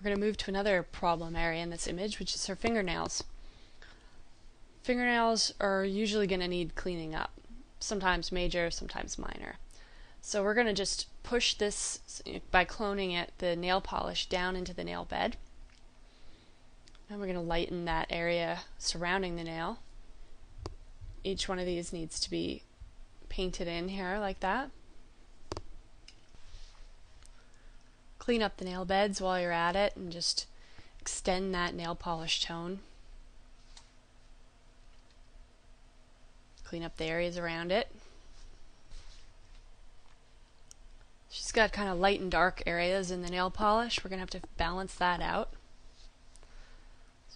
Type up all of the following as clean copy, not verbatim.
we're going to move to another problem area in this image, which is her fingernails. Fingernails are usually going to need cleaning up, sometimes major, sometimes minor. So we're going to just push this, by cloning it, the nail polish down into the nail bed. And we're going to lighten that area surrounding the nail. Each one of these needs to be painted in here like that. Clean up the nail beds while you're at it and just extend that nail polish tone. Clean up the areas around it. She's got kind of light and dark areas in the nail polish. We're going to have to balance that out.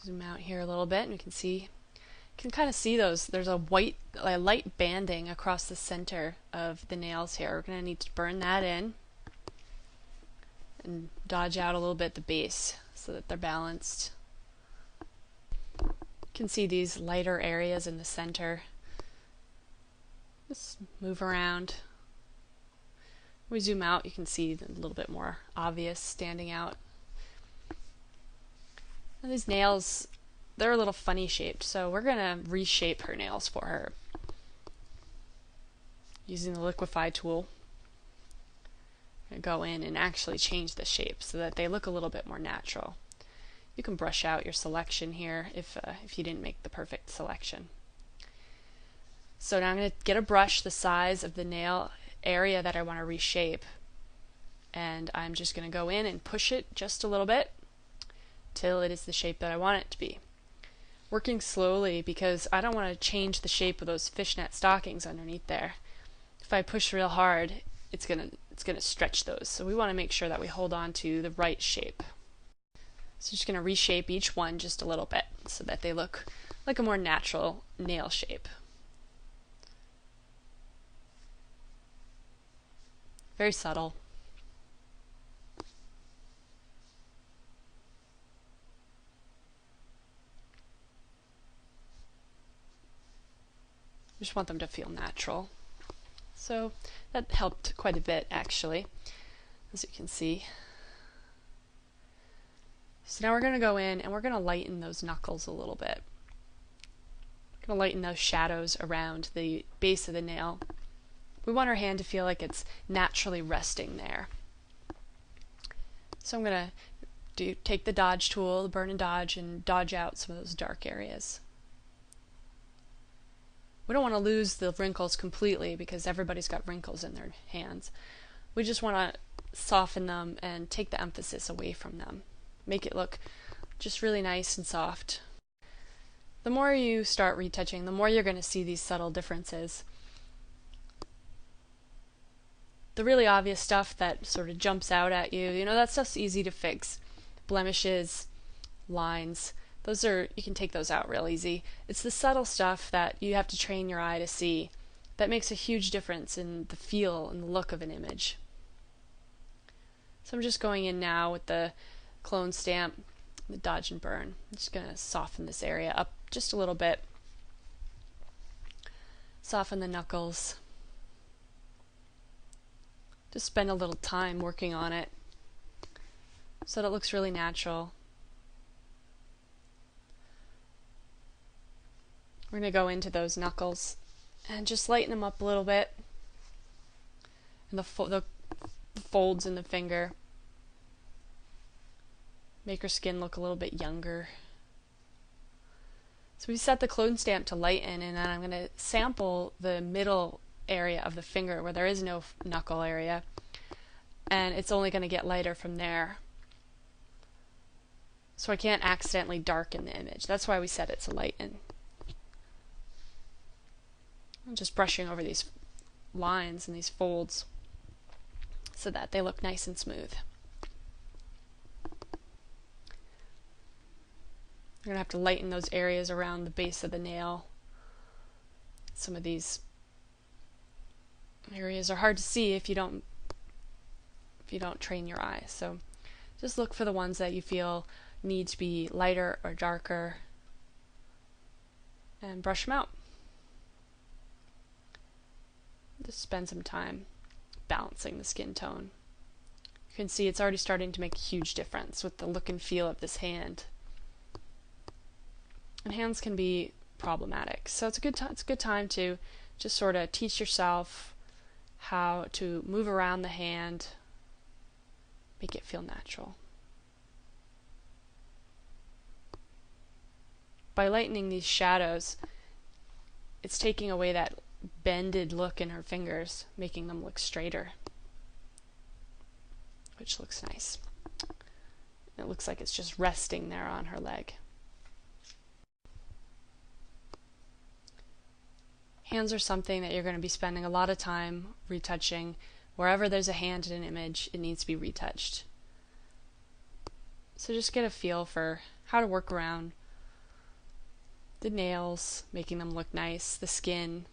Zoom out here a little bit and we can see, you can kind of see those. There's a light banding across the center of the nails here. We're going to need to burn that in and dodge out a little bit the base so that they're balanced. You can see these lighter areas in the center. Just move around. When we zoom out, you can see a little bit more obvious standing out. And these nails, they're a little funny shaped, so we're going to reshape her nails for her using the liquify tool. I'm going to go in and actually change the shape so that they look a little bit more natural. You can brush out your selection here if you didn't make the perfect selection. So now I'm going to get a brush the size of the nail area that I want to reshape, and I'm just going to go in and push it just a little bit till it is the shape that I want it to be. Working slowly because I don't want to change the shape of those fishnet stockings underneath there. If I push real hard, it's going to stretch those. So we want to make sure that we hold on to the right shape. So just going to reshape each one just a little bit so that they look like a more natural nail shape. Very subtle. I just want them to feel natural. So that helped quite a bit actually, as you can see. So now we're going to go in and we're going to lighten those knuckles a little bit. We're going to lighten those shadows around the base of the nail. We want our hand to feel like it's naturally resting there. So I'm going to take the dodge tool, the burn and dodge out some of those dark areas. We don't want to lose the wrinkles completely because everybody's got wrinkles in their hands. We just want to soften them and take the emphasis away from them. Make it look just really nice and soft. The more you start retouching, the more you're going to see these subtle differences. The really obvious stuff that sort of jumps out at you, that stuff's easy to fix. Blemishes, lines, you can take those out real easy. It's the subtle stuff that you have to train your eye to see that makes a huge difference in the feel and the look of an image. So I'm just going in now with the clone stamp, the dodge and burn. I'm just going to soften this area up just a little bit. Soften the knuckles. Just spend a little time working on it so that it looks really natural. We're going to go into those knuckles and just lighten them up a little bit. And the folds in the finger. Make her skin look a little bit younger. So we set the clone stamp to lighten, and then I'm going to sample the middle area of the finger where there is no knuckle area, and it's only going to get lighter from there. So I can't accidentally darken the image. That's why we set it to lighten. I'm just brushing over these lines and these folds so that they look nice and smooth. You're going to have to lighten those areas around the base of the nail. Some of these areas are hard to see if you don't train your eye. So just look for the ones that you feel need to be lighter or darker and brush them out. Just spend some time balancing the skin tone. can see it's already starting to make a huge difference with the look and feel of this hand. And hands can be problematic, so it's a good time to just sort of teach yourself how to move around the hand, make it feel natural. By lightening these shadows, it's taking away that bended look in her fingers, making them look straighter, which looks nice. It looks like it's just resting there on her leg. Hands are something that you're going to be spending a lot of time retouching. Wherever there's a hand in an image, it needs to be retouched. So just get a feel for how to work around the nails, making them look nice, the skin,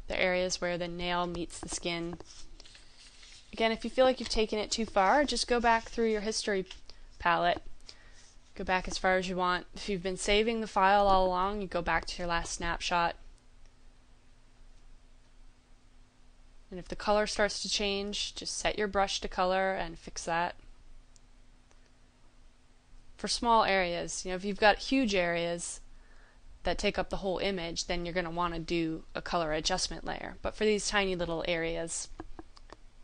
the areas where the nail meets the skin. Again, if you feel like you've taken it too far, just go back through your history palette. Go back as far as you want. If you've been saving the file all along, you go back to your last snapshot. And if the color starts to change, just set your brush to color and fix that. For small areas, if you've got huge areas that take up the whole image, then you're going to want to do a color adjustment layer. But for these tiny little areas,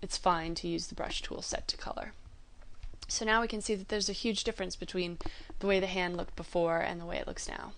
it's fine to use the brush tool set to color. So now we can see that there's a huge difference between the way the hand looked before and the way it looks now.